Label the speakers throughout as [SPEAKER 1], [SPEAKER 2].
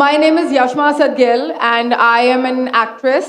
[SPEAKER 1] My name is Yashma Asad Gill and I am an actress.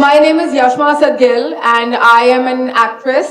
[SPEAKER 1] My name is Yashma Asad Gill and I am an actress.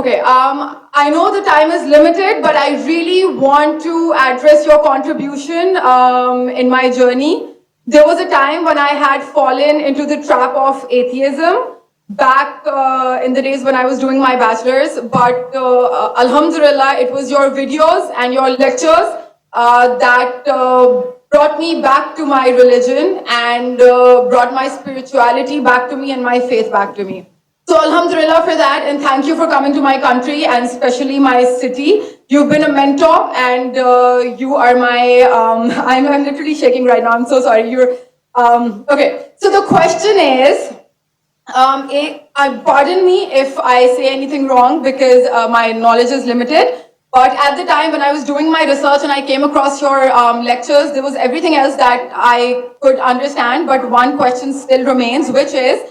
[SPEAKER 1] Okay, I know the time is limited, but I really want to address your contribution in my journey. There was a time when I had fallen into the trap of atheism back in the days when I was doing my bachelor's, but alhamdulillah, it was your videos and your lectures that brought me back to my religion and brought my spirituality back to me and my faith back to me. So alhamdulillah for that, and thank you for coming to my country and especially my city. You've been a mentor and you are my, I'm literally shaking right now, I'm so sorry. Okay, so the question is, pardon me if I say anything wrong because my knowledge is limited. But at the time when I was doing my research and I came across your lectures, there was everything else that I could understand. But one question still remains, which is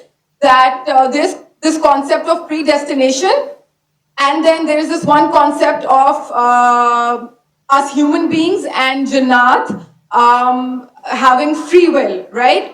[SPEAKER 1] that this concept of predestination, and then there is this one concept of us human beings and Jannat having free will, right?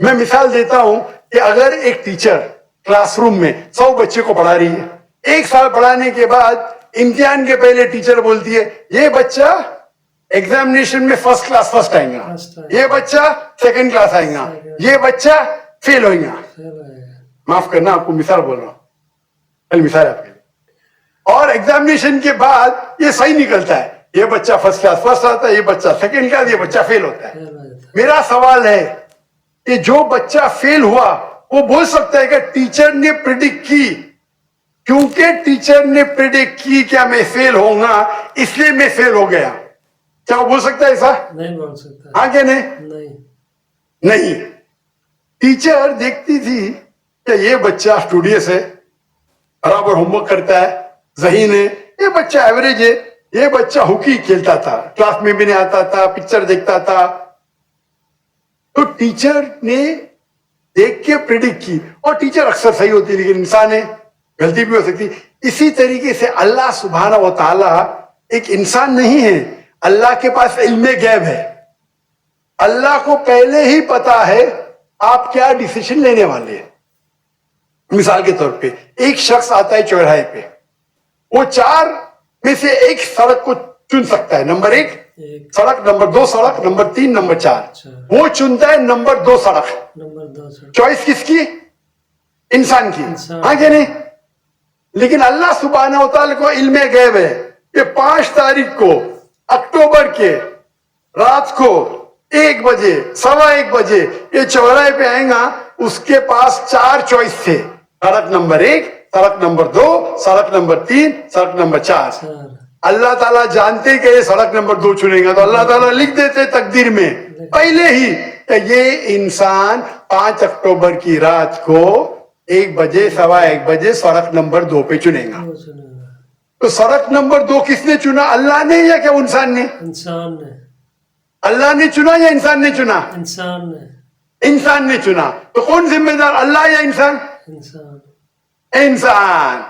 [SPEAKER 2] میں مثال دیتا ہوں کہ اگر ایک teacher class room میں 100 بچے کو پڑھا رہی ہے, 1 سال پڑھانے کے بعد امتحان کے پہلے ٹیچر بولتی ہے یہ بچہ ایگزامینیشن میں فرسٹ کلاس فرسٹ آئے گا, یہ بچہ سیکنڈ کلاس آئے گا, یہ بچہ فیل ہوئے گا. معاف کرنا آپ کو مثال بول رہا ہوں, پہلی مثال آپ کے لیے. اور ایگزامینیشن کے بعد یہ صحیح نکلتا ہے, یہ بچہ فرسٹ کلاس فرسٹ آتا ہے, یہ بچہ سیکنڈ کلاس, یہ بچہ فیل ہوتا ہے. میرا سوال ہے کہ جو بچہ فیل ہوا وہ بول سکتا ہے کہ ٹیچر نے پریڈکٹ کی, کیونکہ ٹیچر نے پریڈکٹ کی کیا میں فیل ہوں گا اس لیے میں فیل ہو گیا. کیا وہ بول سکتا ہے ایسا؟
[SPEAKER 3] نہیں بول سکتا.
[SPEAKER 2] ہاں کہ نہیں. ٹیچر دیکھتی تھی کہ یہ بچہ اسٹوڈیس ہے, برابر ہوم ورک کرتا ہے, ذہین ہے, یہ بچہ ایوریج ہے, یہ بچہ ہاکی کھیلتا تھا, کلاس میں بھی نہیں آتا تھا, پکچر دیکھتا تھا. تو ٹیچر نے دیکھ کے پریڈکٹ کی, اور ٹیچر اکثر صحیح ہوتی ہے لیکن انسان ہے, غلطی بھی ہو سکتی. اسی طریقے سے اللہ سبحانہ و تعالی ایک انسان نہیں ہے, اللہ کے پاس علم غیب ہے. اللہ کو پہلے ہی پتا ہے آپ کیا ڈیسیشن لینے والے ہیں. مثال کے طور پہ ایک شخص آتا ہے چوراہے پہ, وہ 4 میں سے ایک سڑک کو چن سکتا ہے, نمبر 1 سڑک, نمبر 2 سڑک, نمبر 3, نمبر 4. وہ چنتا ہے نمبر 2 سڑک. چوائس کس کی؟ انسان کی. ہاں کہ نہیں؟ لیکن اللہ سبحانہ و تعالی کو علم غیب ہے کہ 5 تاریخ کو اکتوبر کے رات کو 1 بجے 1:15 بجے یہ چوراہے پہ آئے گا. اس کے پاس 4 چوائس تھے, سڑک نمبر 1, سڑک نمبر 2, سڑک نمبر 3, سڑک نمبر 4. اللہ تعالیٰ جانتے کہ یہ سڑک نمبر 2 چنے گا تو اللہ تعالیٰ لکھ دیتے تقدیر میں پہلے ہی کہ یہ انسان 5 اکتوبر کی رات کو 1 بجے 1:15 بجے سڑک نمبر 2 پہ چنے گا. تو سڑک نمبر 2 کس نے چنا, اللہ نے یا کیا انسان نے؟
[SPEAKER 3] انسان نے.
[SPEAKER 2] اللہ نے چنا یا انسان نے چنا؟
[SPEAKER 3] انسان نے.
[SPEAKER 2] انسان نے چنا. تو کون ذمہ دار, اللہ یا انسان؟
[SPEAKER 3] انسان.
[SPEAKER 2] انسان.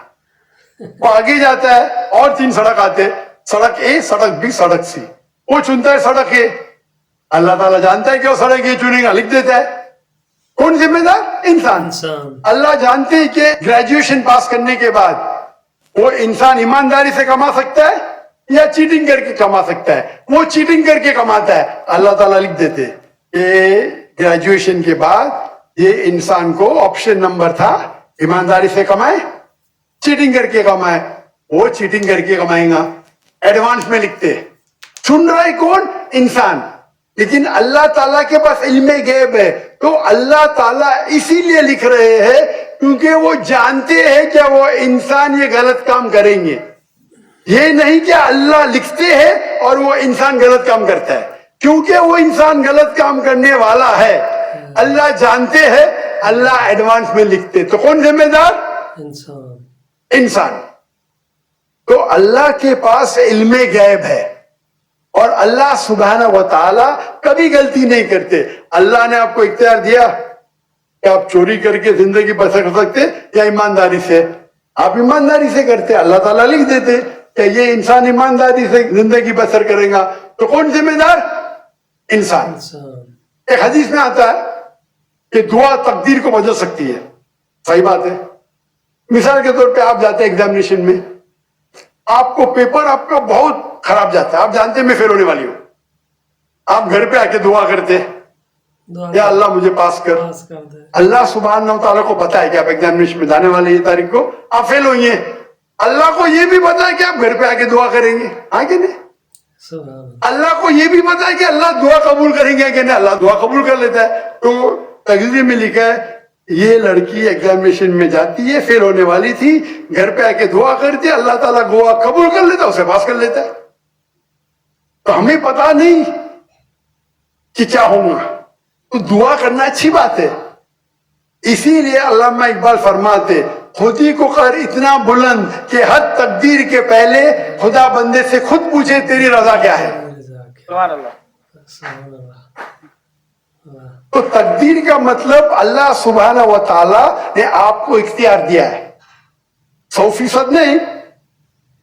[SPEAKER 2] وہ آگے جاتا ہے اور 3 سڑک آتے, سڑک اے, سڑک بی, سڑک سی. وہ چنتا ہے سڑک اے, اللہ تعالیٰ جانتا ہے کہ وہ سڑک اے چنے گا, لکھ دیتا ہے. کون ذمہ دار؟ انسان. اللہ جانتے ہیں کہ گریجویشن پاس کرنے کے بعد وہ انسان ایمانداری سے کما سکتا ہے یا چیٹنگ کر کے کما سکتا ہے. وہ چیٹنگ کر کے کماتا ہے, اللہ تعالیٰ لکھ دیتے کہ گریجویشن کے بعد یہ انسان کو آپشن نمبر تھا ایمانداری سے کمائے چیٹنگ کر کے کمائے. وہ چیٹنگ کر کے کمائے گا, ایڈوانس میں لکھتے. چن رہا ہے کون؟ انسان. لیکن اللہ تعالیٰ کے پاس علم غیب ہے, تو اللہ تعالیٰ اسی لیے لکھ رہے ہیں کیونکہ وہ جانتے ہیں کہ وہ انسان یہ غلط کام کریں گے. یہ نہیں کہ اللہ لکھتے ہیں اور وہ انسان غلط کام کرتا ہے, کیونکہ وہ انسان غلط کام کرنے والا ہے. اللہ جانتے ہیں, اللہ ایڈوانس میں لکھتے. تو کون ذمہ دار؟ انسان. تو اللہ کے پاس علم غیب ہے, اور اللہ سبحانہ و تعالی کبھی غلطی نہیں کرتے. اللہ نے آپ کو اختیار دیا کہ آپ چوری کر کے زندگی بسر کر سکتے یا ایمانداری سے. آپ ایمانداری سے کرتے, اللہ تعالیٰ لکھ دیتے کہ یہ انسان ایمانداری سے زندگی بسر کرے گا. تو کون ذمہ دار؟ انسان. ایک حدیث میں آتا ہے کہ دعا تقدیر کو بدل سکتی ہے. صحیح بات ہے. مثال کے طور پہ آپ جاتے ہیں ایگزامینیشن میں, آپ کو پیپر آپ کا بہت خراب جاتا ہے, آپ جانتے ہیں میں فیل ہونے والی ہوں, آپ گھر پہ آ کے دعا کرتے یا اللہ مجھے پاس کر. اللہ سبحانہ و تعالیٰ کو پتا ہے کہ آپ ایگزامینیشن میں جانے والے یہ تاریخ کو آپ فیل ہوئی ہیں. اللہ کو یہ بھی پتا ہے کہ آپ گھر پہ آ کے دعا کریں گے, ہاں کہ نہیں؟ اللہ کو یہ بھی پتا ہے کہ اللہ دعا قبول کریں گے کہ نہیں, اللہ دعا قبول کر لیتا ہے. تو تقریر میں لکھا ہے یہ لڑکی ایگزامینیشن میں جاتی ہے, فیل ہونے والی تھی, گھر پہ آ کے دعا کرتی ہے, اللہ تعالیٰ دعا قبول کر لیتا ہے, اسے پاس کر لیتا ہے. تو ہمیں پتا نہیں کہ کیا ہوگا, تو دعا کرنا اچھی بات ہے. اسی لیے علامہ اقبال فرماتے خودی کو کر اتنا بلند کہ حد تقدیر کے پہلے خدا بندے سے خود پوچھے تیری رضا کیا ہے. سبحان اللہ. تو تقدیر کا مطلب اللہ سبحانہ و تعالی نے آپ کو اختیار دیا ہے, 100% نہیں,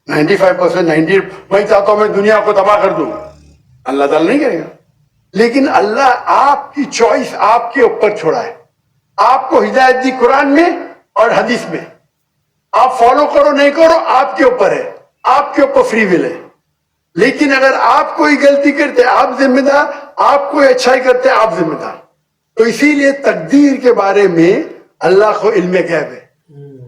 [SPEAKER 2] 95%. 90 میں چاہتا ہوں میں دنیا کو تباہ کر دوں, اللہ تعالیٰ نہیں کرے گا. لیکن اللہ آپ کی چوائس آپ کے اوپر چھوڑا ہے. آپ کو ہدایت دی قرآن میں اور حدیث میں. آپ فالو کرو نہیں کرو آپ کے اوپر ہے, آپ کے اوپر فری ول ہے. لیکن اگر آپ کوئی غلطی کرتے آپ ذمہ دار, آپ کوئی اچھائی کرتے آپ ذمہ دار. تو اسی لیے تقدیر کے بارے میں اللہ کو علم غیب ہے.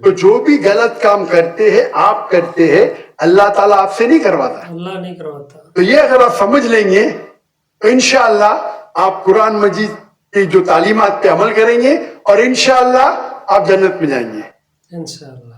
[SPEAKER 2] تو جو بھی غلط کام کرتے ہیں آپ کرتے ہیں, اللہ تعالیٰ آپ سے نہیں کرواتا.
[SPEAKER 3] اللہ نہیں کرواتا.
[SPEAKER 2] تو یہ اگر آپ سمجھ لیں گے تو انشاءاللہ آپ قرآن مجید کی جو تعلیمات پہ عمل کریں گے اور انشاءاللہ آپ جنت میں جائیں گے.
[SPEAKER 3] انشاءاللہ.